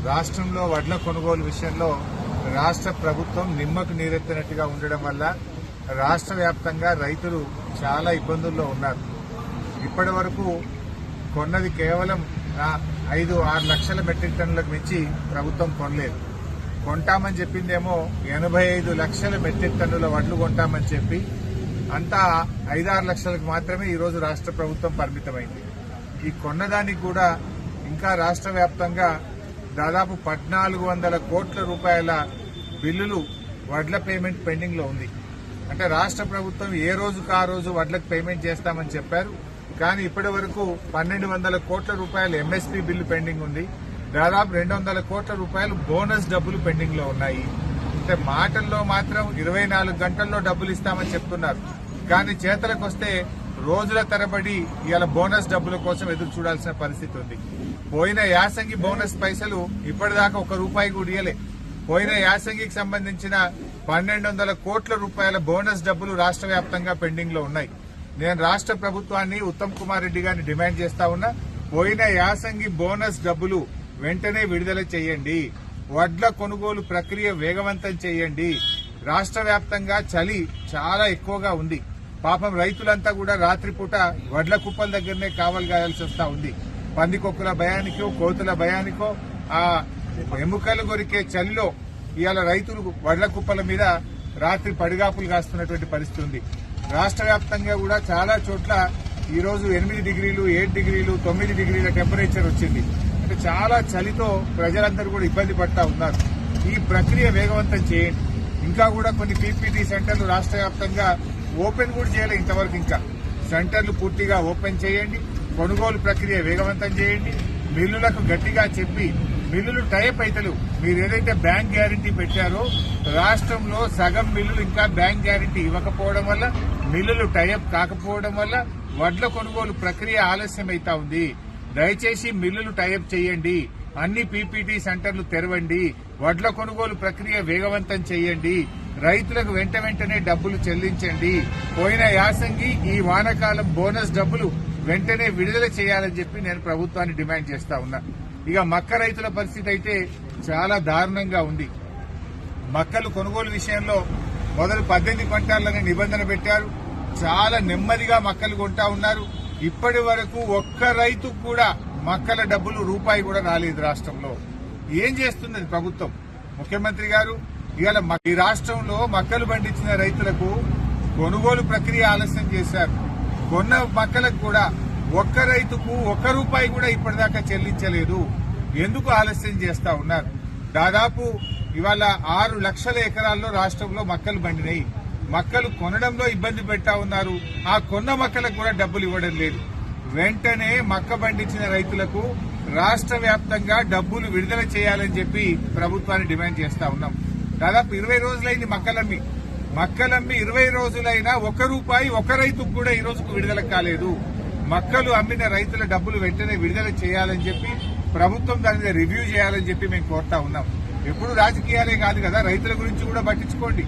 రాష్ట్రంలో వడ్ల కొనుగోలు విషయంలో రాష్ట్ర ప్రభుత్వం నిమ్మకు నీరెత్తినట్టుగా ఉండడం వల్ల రాష్ట్ర వ్యాప్తంగా రైతులు చాలా ఇబ్బందుల్లో ఉన్నారు. ఇప్పటి వరకు కొన్నది కేవలం 5-6 లక్షల మెట్రిక్ టన్నులకు మించి ప్రభుత్వం కొనలేదు. కొంటామని చెప్పిందేమో 85 లక్షల మెట్రిక్ టన్నుల వడ్లు కొంటామని చెప్పి అంతా 5-6 లక్షలకు మాత్రమే ఈరోజు రాష్ట్ర ప్రభుత్వం పరిమితమైంది. ఈ కొన్నదానికి కూడా ఇంకా రాష్ట్ర వ్యాప్తంగా దాదాపు 1400 కోట్ల రూపాయల బిల్లులు వడ్ల పేమెంట్ పెండింగ్ లో ఉంది. అంటే రాష్ట్ర ప్రభుత్వం ఏ రోజుకు ఆ రోజు వడ్లకు పేమెంట్ చేస్తామని చెప్పారు. కానీ ఇప్పటి వరకు 1200 కోట్ల రూపాయల ఎంఎస్పీ బిల్లు పెండింగ్ ఉంది. దాదాపు 200 కోట్ల రూపాయలు బోనస్ డబ్బులు పెండింగ్ లో ఉన్నాయి. అంటే మాటల్లో మాత్రం 24 గంటల్లో డబ్బులు ఇస్తామని చెప్తున్నారు. కానీ చేతలకు వస్తే రోజుల తరబడి ఇవాళ బోనస్ డబ్బుల కోసం ఎదురు చూడాల్సిన పరిస్థితి ఉంది. పోయిన యాసంగి బోనస్ పైసలు ఇప్పటిదాకా 1 రూపాయి కూడా ఇయ్యలే. పోయిన యాసంగికి సంబంధించిన 1200 కోట్ల రూపాయల బోనస్ డబ్బులు రాష్ట్ర వ్యాప్తంగా పెండింగ్ లో ఉన్నాయి. నేను రాష్ట్ర ప్రభుత్వాన్ని ఉత్తమ్ కుమార్ రెడ్డి గారిని డిమాండ్ చేస్తా ఉన్నా, పోయిన యాసంగి బోనస్ డబ్బులు వెంటనే విడుదల చేయండి. వడ్ల కొనుగోలు ప్రక్రియ వేగవంతం చేయండి. రాష్ట్ర వ్యాప్తంగా చలి చాలా ఎక్కువగా ఉంది. పాపం రైతులంతా కూడా రాత్రిపూట వడ్ల కుప్పల దగ్గరనే కావలి గాయాల్సి వస్తా ఉంది. పందికొక్కుల భయానికో కోతుల భయానికో ఆ ఎముకలు కొరికే చలిలో ఇవాళ రైతులు వడ్ల కుప్పల మీద రాత్రి పడిగాపులు కాస్తున్నటువంటి పరిస్థితి ఉంది. రాష్ట్ర వ్యాప్తంగా కూడా చాలా చోట్ల ఈ రోజు 8 డిగ్రీలు 7 డిగ్రీలు 9 డిగ్రీల టెంపరేచర్ వచ్చింది. అంటే చాలా చలితో ప్రజలందరూ కూడా ఇబ్బంది పడతా ఉన్నారు. ఈ ప్రక్రియ వేగవంతం చేయండి. ఇంకా కూడా కొన్ని పీపీటీ సెంటర్లు రాష్ట్ర వ్యాప్తంగా ఓపెన్ కూడా చేయలేదు ఇంతవరకు. ఇంకా సెంటర్లు పూర్తిగా ఓపెన్ చేయండి. కొనుగోలు ప్రక్రియ వేగవంతం చేయండి. మిల్లులకు గట్టిగా చెప్పి మిల్లులు టైప్ అయితలు మీరు ఏదైతే బ్యాంక్ గ్యారంటీ పెట్టారో రాష్ట్రంలో సగం మిల్లులు ఇంకా బ్యాంక్ గ్యారంటీ ఇవ్వకపోవడం వల్ల మిల్లులు టైప్ కాకపోవడం వల్ల వడ్ల కొనుగోలు ప్రక్రియ ఆలస్యమైతా ఉంది. దయచేసి మిల్లులు టైప్ చేయండి. అన్ని పీపీటీ సెంటర్లు తెరవండి. వడ్ల కొనుగోలు ప్రక్రియ వేగవంతం చేయండి. రైతులకు వెంటనే డబ్బులు చెల్లించండి. పోయిన యాసంగి ఈ వానాకాలం బోనస్ డబ్బులు వెంటనే విడుదల చేయాలని చెప్పి నేను ప్రభుత్వాన్ని డిమాండ్ చేస్తా ఉన్నా. ఇక మక్క రైతుల పరిస్థితి అయితే చాలా దారుణంగా ఉంది. మక్కలు కొనుగోలు విషయంలో మొదలు 18 క్వింటాళ్లని నిబంధన పెట్టారు. చాలా నెమ్మదిగా మక్కలు కొంటా ఉన్నారు. ఇప్పటి వరకు ఒక్క రైతు కూడా మక్కల డబ్బులు రూపాయి కూడా రాలేదు రాష్ట్రంలో. ఏం చేస్తున్నది ప్రభుత్వం? ముఖ్యమంత్రి గారు ఇవాళ ఈ రాష్ట్రంలో మక్కలు పండించిన రైతులకు కొనుగోలు ప్రక్రియ ఆలస్యం చేశారు. కొన్న మక్కలకు కూడా ఒక్క రైతుకు 1 రూపాయి కూడా ఇప్పటిదాకా చెల్లించలేదు. ఎందుకు ఆలస్యం చేస్తా ఉన్నారు? దాదాపు ఇవాళ 6 లక్షల ఎకరాల్లో రాష్ట్రంలో మక్కలు పండినాయి. మక్కలు కొనడంలో ఇబ్బంది పెట్టా ఉన్నారు. ఆ కొన్న మక్కలకు కూడా డబ్బులు ఇవ్వడం లేదు. వెంటనే మక్క పండించిన రైతులకు రాష్ట్ర వ్యాప్తంగా డబ్బులు విడుదల చేయాలని చెప్పి ప్రభుత్వాన్ని డిమాండ్ చేస్తా ఉన్నాం. దాదాపు 20 రోజులైంది మక్కలమ్మి 20 రోజులైనా 1 రూపాయి 1 రైతుకు కూడా ఈ రోజుకు విడుదల కాలేదు. మక్కలు అమ్మిన రైతుల డబ్బులు వెంటనే విడుదల చేయాలని చెప్పి ప్రభుత్వం దాని మీద రివ్యూ చేయాలని చెప్పి మేము కోరుతా ఉన్నాం. ఎప్పుడు రాజకీయాలే కాదు కదా, రైతుల గురించి కూడా పట్టించుకోండి.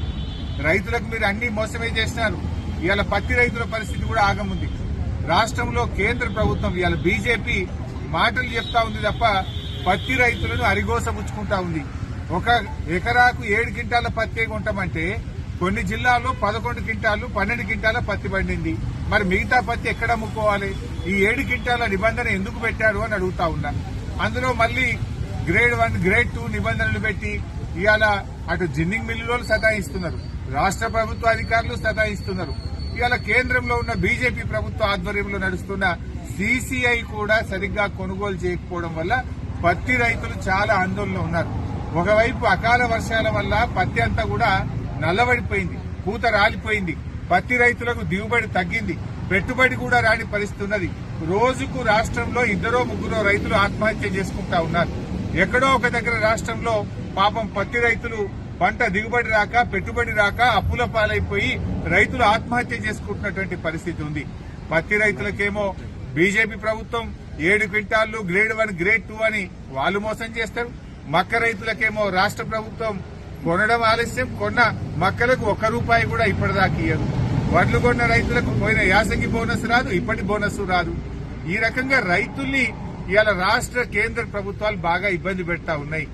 రైతులకు మీరు అన్ని మోసమే చేస్తున్నారు. ఇవాళ పత్తి రైతుల పరిస్థితి కూడా ఆగముంది. రాష్ట్రంలో కేంద్ర ప్రభుత్వం ఇవాళ బీజేపీ మాటలు చెప్తా ఉంది తప్ప పత్తి రైతులను అరిగోసముచ్చుకుంటా ఉంది. 1 ఎకరాకు 7 క్వింటాల పత్తి కొంటామంటే కొన్ని జిల్లాల్లో 11 క్వింటాలు 12 క్వింటాల పత్తి పండింది. మరి మిగతా పత్తి ఎక్కడ అమ్ముకోవాలి? ఈ 7 క్వింటాల నిబంధన ఎందుకు పెట్టారు అని అడుగుతా ఉన్నా. అందులో మళ్లీ గ్రేడ్ 1 గ్రేడ్ 2 నిబంధనలు పెట్టి ఇవాళ అటు జిన్నింగ్ మిల్లులు సతాయిస్తున్నారు, రాష్ట్ర ప్రభుత్వ అధికారులు సతాయిస్తున్నారు. ఇవాళ కేంద్రంలో ఉన్న బీజేపీ ప్రభుత్వ ఆధ్వర్యంలో నడుస్తున్న సీసీఐ కూడా సరిగ్గా కొనుగోలు చేయకపోవడం వల్ల పత్తి రైతులు చాలా ఆందోళనలో ఉన్నారు. ఒకవైపు అకాల వర్షాల వల్ల పత్తి అంతా కూడా నల్లబడిపోయింది, పూత రాలిపోయింది. పత్తి రైతులకు దిగుబడి తగ్గింది, పెట్టుబడి కూడా రాని పరిస్థితి ఉన్నది. రోజుకు రాష్ట్రంలో 2-3 రైతులు ఆత్మహత్య చేసుకుంటా ఉన్నారు. ఎక్కడో ఒక దగ్గర రాష్ట్రంలో పాపం పత్తి రైతులు పంట దిగుబడి రాక పెట్టుబడి రాక అప్పుల పాలైపోయి రైతులు ఆత్మహత్య చేసుకుంటున్నటువంటి పరిస్థితి ఉంది. పత్తి రైతులకేమో బీజేపీ ప్రభుత్వం 7 క్వింటాళ్లు గ్రేడ్ 1 గ్రేడ్ 2 అని వాళ్ళు మోసం చేస్తారు. మక్క రైతులకేమో రాష్ట్ర ప్రభుత్వం కొనడం ఆలస్యం, కొన్న మక్కలకు 1 రూపాయి కూడా ఇప్పటిదాకా ఇయ్యదు. వడ్లు కొన్న రైతులకు పోయిన యాసంగి బోనస్ రాదు, ఇప్పటి బోనస్ రాదు. ఈ రకంగా రైతుల్ని ఇవాళ రాష్ట్ర కేంద్ర ప్రభుత్వాలు బాగా ఇబ్బంది పెడతా ఉన్నాయి.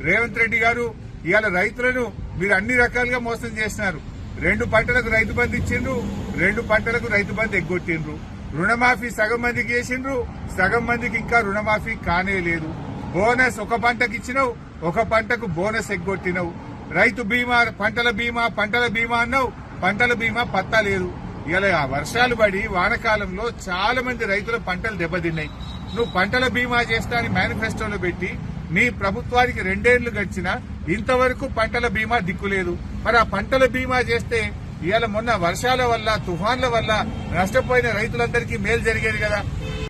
రేవంత్ రెడ్డి గారు ఇవాళ రైతులను మీరు అన్ని రకాలుగా మోసం చేసినారు. 2 పంటలకు రైతు బంధు ఇచ్చిండ్రు, 2 పంటలకు రైతు బంధు ఎగ్గొట్టిండ్రు. రుణమాఫీ సగం మందికి చేసిండ్రు, సగం మందికి ఇంకా రుణమాఫీ కానే లేదు. బోనస్ ఒక పంటకి ఇచ్చినావు, ఒక పంటకు బోనస్ ఎగ్గొట్టినవు. రైతు బీమా పంటల బీమా అన్నావు, పంటల బీమా పత్తా లేదు. ఇలా వర్షాలు పడి వానకాలంలో చాలా మంది రైతుల పంటలు దెబ్బతిన్నాయి. నువ్వు పంటల బీమా చేస్తా అని మేనిఫెస్టోలో పెట్టి నీ ప్రభుత్వానికి 2 ఏళ్లు గడిచినా ఇంతవరకు పంటల బీమా దిక్కులేదు. మరి ఆ పంటల బీమా చేస్తే ఇవాళ మొన్న వర్షాల వల్ల తుఫాన్ల వల్ల నష్టపోయిన రైతులందరికీ మేలు జరిగేది కదా.